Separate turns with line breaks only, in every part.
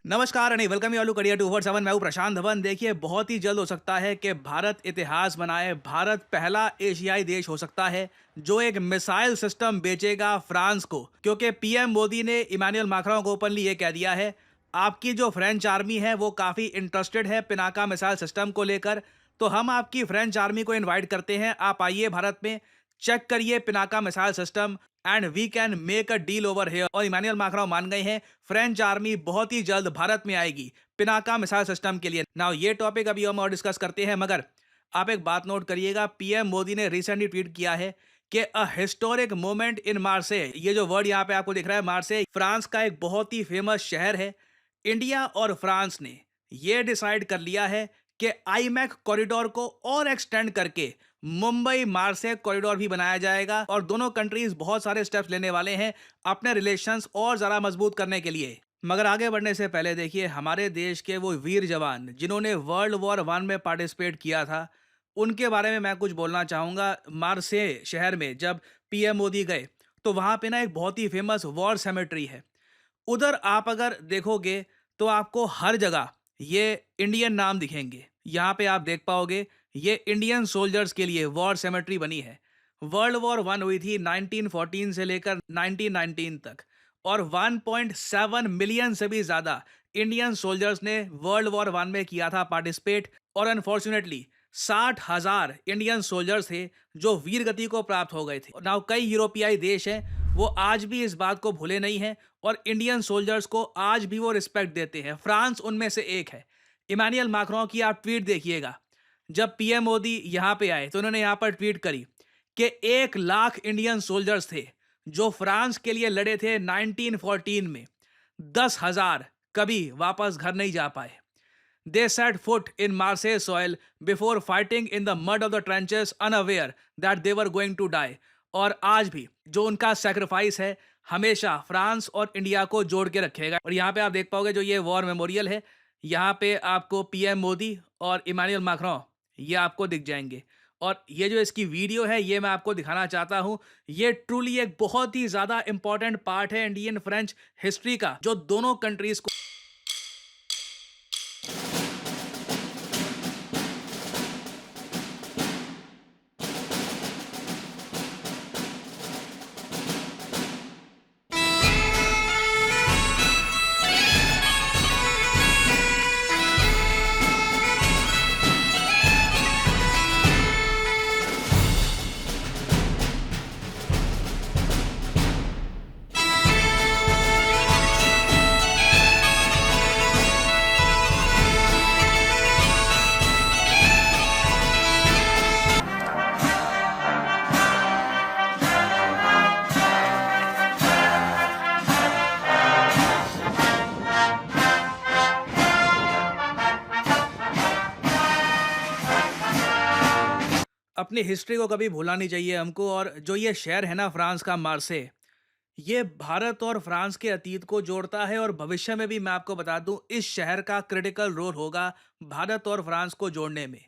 नमस्कार आणि welcome you all to career 247। मैं हूं प्रशांत धवन। देखिए, बहुत ही जल्द हो सकता है कि भारत इतिहास बनाए। भारत पहला एशियाई देश हो सकता है जो एक मिसाइल सिस्टम बेचेगा फ्रांस को, क्योंकि पीएम मोदी ने इमानुएल मैक्रों को ओपनली ये कह दिया है आपकी जो फ्रेंच आर्मी है वो काफ़ी इंटरेस्टेड है पिनाका मिसाइल सिस्टम को लेकर। तो हम आपकी फ्रेंच आर्मी को इन्वाइट करते हैं, आप आइए भारत में, चेक करिए Pinaka missile system and we can make a deal over here. और इमानुएल मैक्रों मान गए हैं, फ्रेंच आर्मी बहुत ही जल्द भारत में आएगी पिनाका मिसाइल सिस्टम के लिए। नाउ ये टॉपिक अभी हम और डिस्कस करते हैं, मगर आप एक बात नोट करिएगा, पीएम मोदी ने रिसेंटली ट्वीट किया है कि अ हिस्टोरिक मोमेंट इन मार्से। ये जो वर्ड यहाँ पे आपको दिख रहा है, मार्से फ्रांस का एक बहुत ही फेमस शहर है। इंडिया और फ्रांस ने ये डिसाइड कर लिया है कि आईमैक कॉरिडोर को और एक्सटेंड करके मुंबई मार्से कॉरिडोर भी बनाया जाएगा और दोनों कंट्रीज बहुत सारे स्टेप्स लेने वाले हैं अपने रिलेशंस और ज़्यादा मजबूत करने के लिए। मगर आगे बढ़ने से पहले देखिए, हमारे देश के वो वीर जवान जिन्होंने वर्ल्ड वॉर वन में पार्टिसिपेट किया था, उनके बारे में मैं कुछ बोलना चाहूँगा। मार्से शहर में जब पीएम मोदी गए तो वहाँ पे ना एक बहुत ही फेमस वॉर सेमेट्री है। उधर आप अगर देखोगे तो आपको हर जगह ये इंडियन नाम दिखेंगे। यहाँ पे आप देख पाओगे ये इंडियन सोल्जर्स के लिए वॉर सेमेट्री बनी है। वर्ल्ड वॉर वन हुई थी 1914 से लेकर 1919 तक और 1.7 मिलियन से भी ज़्यादा इंडियन सोल्जर्स ने वर्ल्ड वॉर वन में किया था पार्टिसिपेट। और अनफॉर्चुनेटली 60,000 इंडियन सोल्जर्स थे जो वीर गति को प्राप्त हो गए थे। नाउ कई यूरोपियाई देश हैं, वो आज भी इस बात को भूले नहीं हैं और इंडियन सोल्जर्स को आज भी वो रिस्पेक्ट देते हैं। फ्रांस उनमें से एक है। इमानुएल मैक्रों की आप ट्वीट देखिएगा, जब पीएम मोदी यहाँ पे आए तो उन्होंने यहाँ पर ट्वीट करी कि 1 लाख इंडियन सोल्जर्स थे जो फ्रांस के लिए लड़े थे 1914 में। 10,000 कभी वापस घर नहीं जा पाए। They set foot in Marseille soil before fighting in the mud of the trenches unaware that they were going to die. और आज भी जो उनका सेक्रीफाइस है हमेशा फ्रांस और इंडिया को जोड़ के रखेगा। और यहाँ पे आप देख पाओगे जो ये वॉर मेमोरियल है, यहाँ पे आपको पीएम मोदी और इमानुएल मैक्रों ये आपको दिख जाएंगे। और ये जो इसकी वीडियो है ये मैं आपको दिखाना चाहता हूँ। ये ट्रूली एक बहुत ही ज़्यादा इंपॉर्टेंट पार्ट है इंडियन फ्रेंच हिस्ट्री का, जो दोनों कंट्रीज को अपनी हिस्ट्री को कभी भूलना नहीं चाहिए हमको। और जो ये शहर है ना फ्रांस का, मार्से, ये भारत और फ्रांस के अतीत को जोड़ता है और भविष्य में भी मैं आपको बता दूं इस शहर का क्रिटिकल रोल होगा भारत और फ्रांस को जोड़ने में।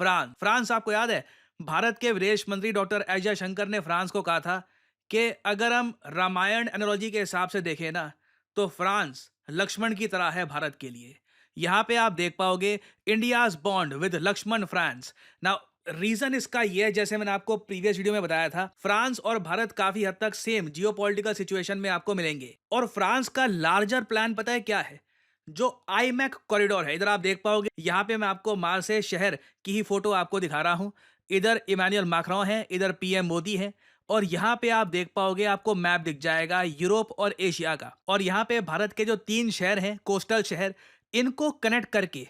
फ्रांस फ्रांस आपको याद है, भारत के विदेश मंत्री डॉक्टर एस जयशंकर ने फ्रांस को कहा था कि अगर हम रामायण एनोलॉजी के हिसाब से देखें ना, तो फ्रांस लक्ष्मण की तरह है भारत के लिए। यहाँ पे आप देख पाओगे India's bond with Lakshman France. Now reason इसका यह है, जैसे मैंने आपको प्रीवियस वीडियो में बताया था, फ्रांस और भारत काफी हद तक सेम जियोपॉलिटिकल सिचुएशन में आपको मिलेंगे। और फ्रांस का लार्जर प्लान पता है क्या है? जो आईमैक कॉरिडोर है, इधर आप देख पाओगे, यहाँ पे मैं आपको मार्से शहर की ही फोटो आपको दिखा रहा हूँ। इधर इमानुएल मैक्रों है, इधर पीएम मोदी है और यहाँ पे आप देख पाओगे आपको मैप दिख जाएगा यूरोप और एशिया का। और यहाँ पे भारत के जो 3 शहर हैं, कोस्टल शहर, इनको कनेक्ट करके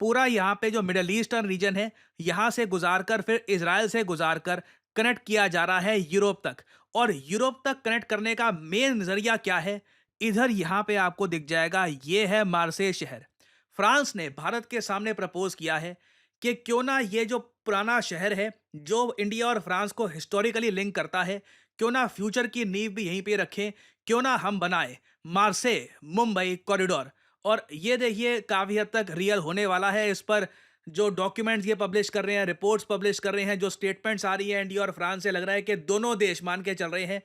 पूरा यहाँ पे जो मिडल ईस्टर्न रीजन है, यहाँ से गुजार कर फिर इजराइल से गुजार कर कनेक्ट किया जा रहा है यूरोप तक। और यूरोप तक कनेक्ट करने का मेन नजरिया क्या है? इधर यहाँ पे आपको दिख जाएगा, ये है मार्से शहर। फ्रांस ने भारत के सामने प्रपोज किया है कि क्यों ना ये जो पुराना शहर है जो इंडिया और फ्रांस को हिस्टोरिकली लिंक करता है, क्यों ना फ्यूचर की नींव भी यहीं पे रखें, क्यों ना हम बनाए मार्से मुंबई कॉरिडोर। और ये देखिए काफ़ी हद तक रियल होने वाला है। इस पर जो डॉक्यूमेंट्स ये पब्लिश कर रहे हैं, रिपोर्ट्स पब्लिश कर रहे हैं, जो स्टेटमेंट्स आ रही है इंडिया और फ्रांस से, लग रहा है कि दोनों देश मान के चल रहे हैं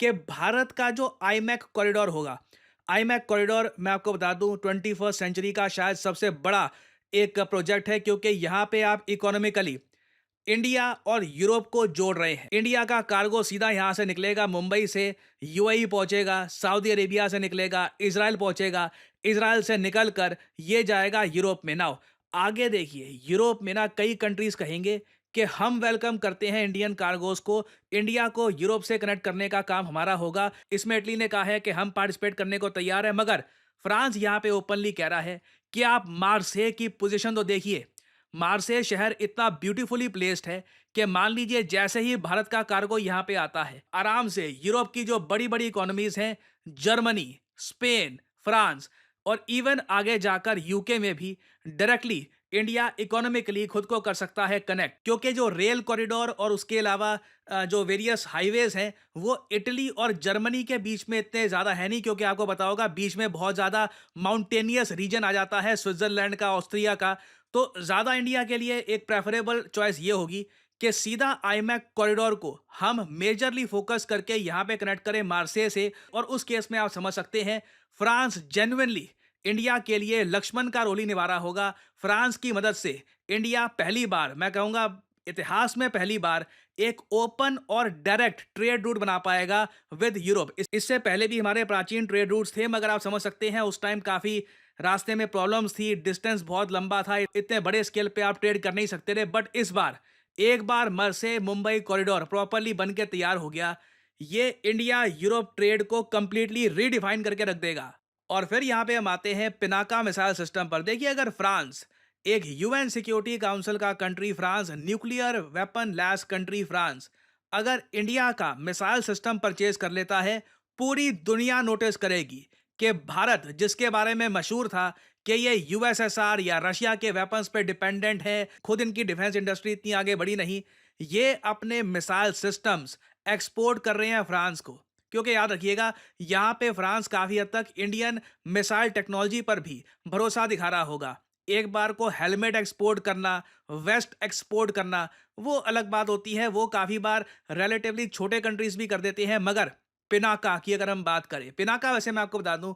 कि भारत का जो आईमैक कॉरिडोर होगा, आईमैक कॉरिडोर मैं आपको बता दूं 21st सेंचुरी का शायद सबसे बड़ा एक प्रोजेक्ट है, क्योंकि यहाँ पे आप इकोनॉमिकली इंडिया और यूरोप को जोड़ रहे हैं। इंडिया का कार्गो सीधा यहाँ से निकलेगा, मुंबई से यूएई पहुंचेगा, सऊदी अरेबिया से निकलेगा, इजराइल पहुंचेगा, इजराइल से निकलकर ये जाएगा यूरोप में। नाउ आगे देखिए, यूरोप में ना कई कंट्रीज कहेंगे कि हम वेलकम करते हैं इंडियन कार्गोस को, इंडिया को यूरोप से कनेक्ट करने का काम हमारा होगा। इसमें इटली ने कहा है कि हम पार्टिसिपेट करने को तैयार है, मगर फ्रांस यहाँ पे ओपनली कह रहा है कि आप मार्से की पोजीशन तो देखिए। मार्से शहर इतना ब्यूटीफुली प्लेस्ड है कि मान लीजिए जैसे ही भारत का कार्गो यहाँ पे आता है, आराम से यूरोप की जो बड़ी बड़ी इकोनॉमीज हैं, जर्मनी, स्पेन, फ्रांस और इवन आगे जाकर यूके में भी डायरेक्टली इंडिया इकोनॉमिकली खुद को कर सकता है कनेक्ट, क्योंकि जो रेल कॉरिडोर और उसके अलावा जो वेरियस हाईवेज हैं वो इटली और जर्मनी के बीच में इतने ज़्यादा है नहीं, क्योंकि आपको पता होगा बीच में बहुत ज़्यादा माउंटेनियस रीजन आ जाता है, स्विट्जरलैंड का, ऑस्ट्रिया का। तो ज़्यादा इंडिया के लिए एक प्रेफरेबल चॉइस ये होगी कि सीधा आईमैक कॉरिडोर को हम मेजरली फोकस करके यहाँ पे कनेक्ट करें मार्से से। और उस केस में आप समझ सकते हैं फ्रांस जेन्युइनली इंडिया के लिए लक्ष्मण का रोल ही निभा रहा होगा। फ्रांस की मदद से इंडिया पहली बार, मैं कहूँगा इतिहास में पहली बार, एक ओपन और डायरेक्ट ट्रेड रूट बना पाएगा विद यूरोप। इससे पहले भी हमारे प्राचीन ट्रेड रूट्स थे, मगर आप समझ सकते हैं उस टाइम काफ़ी रास्ते में प्रॉब्लम्स थी, डिस्टेंस बहुत लंबा था, इतने बड़े स्केल पे आप ट्रेड कर नहीं सकते थे। बट इस बार एक बार मरसे मुंबई कॉरिडोर प्रॉपरली बन के तैयार हो गया, ये इंडिया यूरोप ट्रेड को कंप्लीटली रीडिफाइन करके रख देगा। और फिर यहाँ पे हम आते हैं पिनाका मिसाइल सिस्टम पर। देखिए, अगर फ्रांस एक यूएन सिक्योरिटी काउंसिल का country, France nuclear weapon lace country France, अगर इंडिया का मिसाइल सिस्टम परचेज कर लेता है, पूरी दुनिया नोटिस करेगी कि भारत, जिसके बारे में मशहूर था कि ये यूएसएसआर या रशिया के वेपन्स पे डिपेंडेंट है, खुद इनकी डिफेंस इंडस्ट्री इतनी आगे बढ़ी नहीं, ये अपने मिसाइल सिस्टम्स एक्सपोर्ट कर रहे हैं फ्रांस को। क्योंकि याद रखिएगा, यहाँ पे फ्रांस काफ़ी हद तक इंडियन मिसाइल टेक्नोलॉजी पर भी भरोसा दिखा रहा होगा। एक बार को हेलमेट एक्सपोर्ट करना, वेस्ट एक्सपोर्ट करना, वो अलग बात होती है, वो काफ़ी बार रिलेटिवली छोटे कंट्रीज भी कर देते हैं। मगर पिनाका की अगर हम बात करें, पिनाका वैसे मैं आपको बता दूं,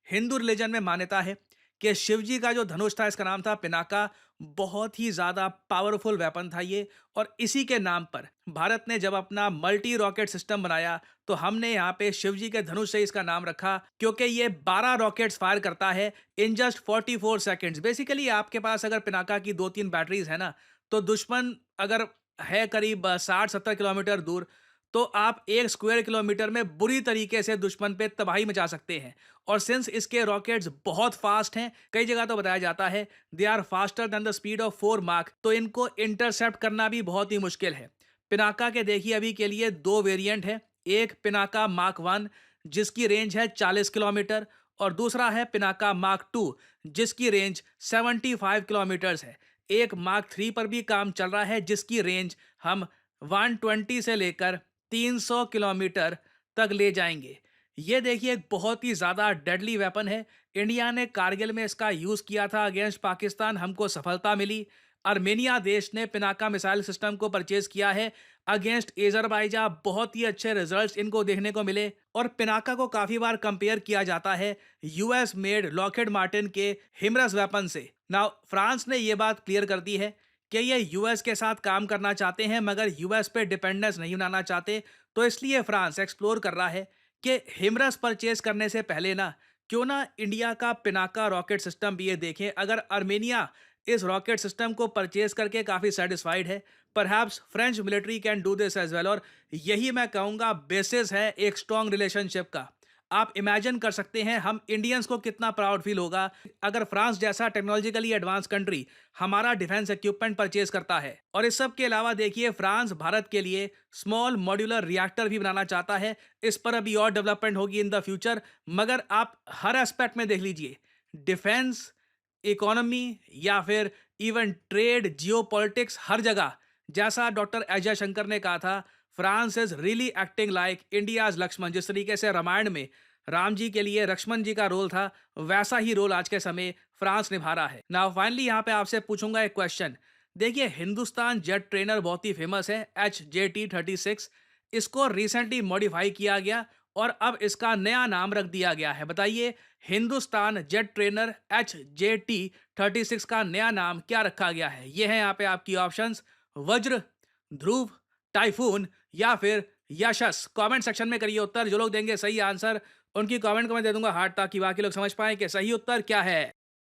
हिंदू रिलीजन में मान्यता है कि शिव जी का जो धनुष था, इसका नाम था पिनाका। बहुत ही ज़्यादा पावरफुल वेपन था ये, और इसी के नाम पर भारत ने जब अपना मल्टी रॉकेट सिस्टम बनाया तो हमने यहाँ पे शिव जी के धनुष से इसका नाम रखा, क्योंकि ये 12 रॉकेट्स फायर करता है इन जस्ट 44 सेकेंड्स। बेसिकली आपके पास अगर पिनाका की 2-3 बैटरीज है ना, तो दुश्मन अगर है करीब 60-70 किलोमीटर दूर, तो आप 1 स्क्वायर किलोमीटर में बुरी तरीके से दुश्मन पे तबाही मचा सकते हैं। और सिंस इसके रॉकेट्स बहुत फास्ट हैं, कई जगह तो बताया जाता है they are faster than the speed of 4 Mach, तो इनको इंटरसेप्ट करना भी बहुत ही मुश्किल है। पिनाका के देखिए अभी के लिए 2 वेरिएंट है, एक पिनाका मार्क 1 जिसकी रेंज है 40 किलोमीटर, और दूसरा है पिनाका मार्क 2 जिसकी रेंज 75 किलोमीटर्स है। एक मार्क 3 पर भी काम चल रहा है जिसकी रेंज हम 120 से लेकर 300 किलोमीटर तक ले जाएंगे। ये देखिए एक बहुत ही ज़्यादा डेडली वेपन है। इंडिया ने कारगिल में इसका यूज़ किया था अगेंस्ट पाकिस्तान, हमको सफलता मिली। आर्मेनिया देश ने पिनाका मिसाइल सिस्टम को परचेज किया है अगेंस्ट एजरबाईजान, बहुत ही अच्छे रिजल्ट्स इनको देखने को मिले। और पिनाका को काफ़ी बार कंपेयर किया जाता है यूएस मेड लॉकहीड मार्टिन के हिमरस वेपन से। नाउ फ्रांस ने ये बात क्लियर कर दी है कि ये यूएस के साथ काम करना चाहते हैं, मगर यूएस पे डिपेंडेंस नहीं बनाना चाहते। तो इसलिए फ्रांस एक्सप्लोर कर रहा है कि हिमरस परचेज करने से पहले ना क्यों ना इंडिया का पिनाका रॉकेट सिस्टम भी ये देखें। अगर आर्मेनिया इस रॉकेट सिस्टम को परचेज करके काफ़ी सेटिस्फाइड है, perhaps French military can do this as well. और यही मैं कहूँगा बेसिस है एक स्ट्रॉन्ग रिलेशनशिप का। आप इमेजिन कर सकते हैं हम इंडियंस को कितना प्राउड फील होगा अगर फ्रांस जैसा टेक्नोलॉजिकली एडवांस कंट्री हमारा डिफेंस इक्विपमेंट परचेज करता है। और इस सब के अलावा देखिए, फ्रांस भारत के लिए स्मॉल मॉड्यूलर रिएक्टर भी बनाना चाहता है। इस पर अभी और डेवलपमेंट होगी इन द फ्यूचर, मगर आप हर एस्पेक्ट में देख लीजिए, डिफेंस, इकोनॉमी या फिर इवन ट्रेड, जियोपॉलिटिक्स, हर जगह जैसा डॉक्टर अजय शंकर ने कहा था, France is really acting like India's Lakshman. जिस तरीके से रामायण में राम जी के लिए लक्ष्मण जी का रोल था, वैसा ही रोल आज के समय फ्रांस निभा रहा है। नाउ फाइनली यहाँ पे आपसे पूछूंगा एक क्वेश्चन। देखिए, हिंदुस्तान जेट ट्रेनर बहुत ही फेमस है, HJT-36। इसको रिसेंटली मॉडिफाई किया गया और अब इसका नया नाम रख दिया गया है। बताइए, हिंदुस्तान जेट ट्रेनर HJT-36 का नया नाम क्या रखा गया है? ये हैं यहाँ पे आपकी ऑप्शंस: वज्र, ध्रुव, टाइफून या फिर यशस। कमेंट सेक्शन में करिए उत्तर। जो लोग देंगे सही आंसर, उनकी कमेंट को मैं दे दूंगा हार्ट, ताकि बाकी लोग समझ पाएं कि सही उत्तर क्या है।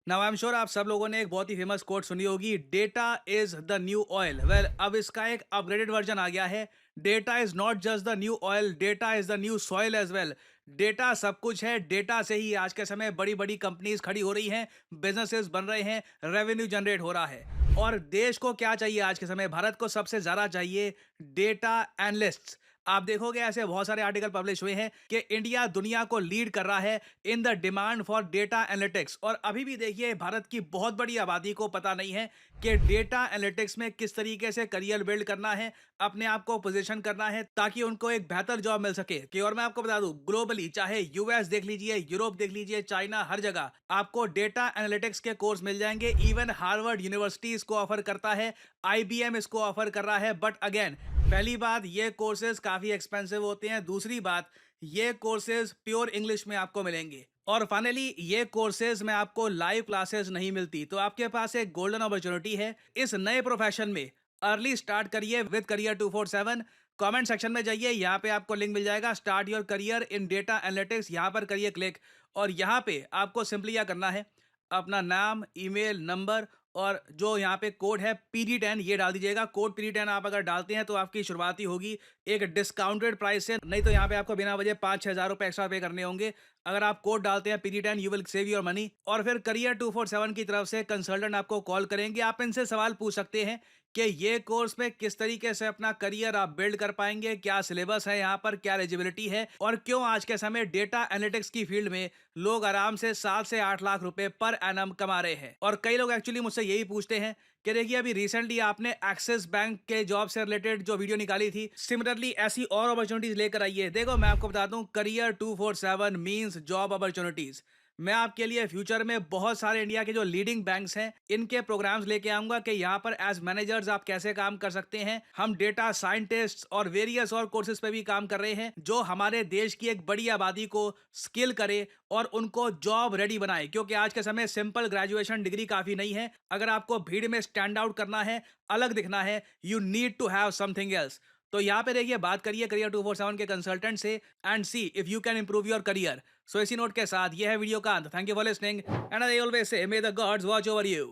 नाउ आई एम श्योर आप सब लोगों ने एक बहुत ही फेमस कोट सुनी होगी, data is the new oil. Well, अब इसका एक अपग्रेडेड वर्जन आ गया है। Data is not just the new oil, data is the new soil as well. Data सब कुछ है। डेटा से ही आज के समय बड़ी बड़ी कंपनीज खड़ी हो रही हैं, बिजनेसेस बन रहे हैं, रेवेन्यू जनरेट हो रहा है। और देश को क्या चाहिए आज के समय? भारत को सबसे ज्यादा चाहिए डेटा एनालिस्ट्स। आप देखोगे ऐसे बहुत सारे आर्टिकल पब्लिश हुए हैं कि इंडिया दुनिया को लीड कर रहा है in the demand for data analytics. और अभी भी देखिए, भारत की बहुत बड़ी आबादी को पता नहीं है कि डेटा एनालिटिक्स में किस तरीके से करियर बिल्ड करना है, अपने आप को पोजीशन करना है, ताकि उनको एक बेहतर जॉब मिल सके। कि और मैं आपको बता दूं, ग्लोबली चाहे यूएस देख लीजिए, यूरोप देख लीजिए, चाइना, हर जगह आपको डेटा एनालिटिक्स के कोर्स मिल जाएंगे। इवन हार्वर्ड यूनिवर्सिटी इसको ऑफर करता है, IBM इसको ऑफर कर रहा है। बट अगेन, पहली बात, ये कोर्सेज काफी एक्सपेंसिव होते हैं। दूसरी बात, ये कोर्सेज प्योर इंग्लिश में आपको मिलेंगे। और फाइनली, ये कोर्सेज में आपको लाइव क्लासेस नहीं मिलती। तो आपके पास एक गोल्डन अपॉर्चुनिटी है इस नए प्रोफेशन में। अर्ली स्टार्ट करिए विद करियर 247। कमेंट सेक्शन में जाइए, यहाँ पे आपको लिंक मिल जाएगा, start your career in data analytics. यहाँ पर करिए क्लिक। और यहाँ पे आपको सिंपली क्या करना है, अपना नाम, ईमेल, नंबर और जो यहाँ पे कोड है PD10, ये डाल दीजिएगा। कोड PD10 आप अगर डालते हैं तो आपकी शुरुआती होगी एक डिस्काउंटेड प्राइस से। नहीं तो यहाँ पे आपको बिना वजह 5-6 हज़ार रुपए एक्स्ट्रा पे करने होंगे। अगर आप कोड डालते हैं PD10, you will save your money. और फिर करियर 247 की तरफ से कंसल्टेंट आपको कॉल करेंगे। आप इनसे सवाल पूछ सकते हैं कि ये कोर्स में किस तरीके से अपना करियर आप बिल्ड कर पाएंगे, क्या सिलेबस है यहाँ पर, क्या एलिजिबिलिटी है, और क्यों आज के समय डेटा एनालिटिक्स की फील्ड में लोग आराम से 7 से 8 लाख रुपए पर एनम कमा रहे हैं। और कई लोग एक्चुअली मुझसे यही पूछते हैं कि देखिए, अभी रिसेंटली आपने एक्सिस बैंक के जॉब से रिलेटेड जो वीडियो निकाली थी, सिमिलरली ऐसी और अपॉर्चुनिटीज लेकर आइए। देखो, मैं आपको बता दूं, करियर 247 मींस जॉब अपॉर्चुनिटीज। मैं आपके लिए फ्यूचर में बहुत सारे इंडिया के जो लीडिंग बैंक्स हैं, इनके प्रोग्राम्स लेके आऊंगा कि यहाँ पर एज मैनेजर्स आप कैसे काम कर सकते हैं। हम डेटा साइंटिस्ट और वेरियस और कोर्सेज पे भी काम कर रहे हैं, जो हमारे देश की एक बड़ी आबादी को स्किल करे और उनको जॉब रेडी बनाए। क्योंकि आज के समय सिंपल ग्रेजुएशन डिग्री काफी नहीं है। अगर आपको भीड़ में स्टैंड आउट करना है, अलग दिखना है, you need to have something else. तो यहाँ पे देखिए, बात करिए करियर 247 के कंसल्टेंट से and see if you can improve your career. So इसी नोट के साथ ये है वीडियो का अंत। Thank you for listening and I always say may the gods watch over you.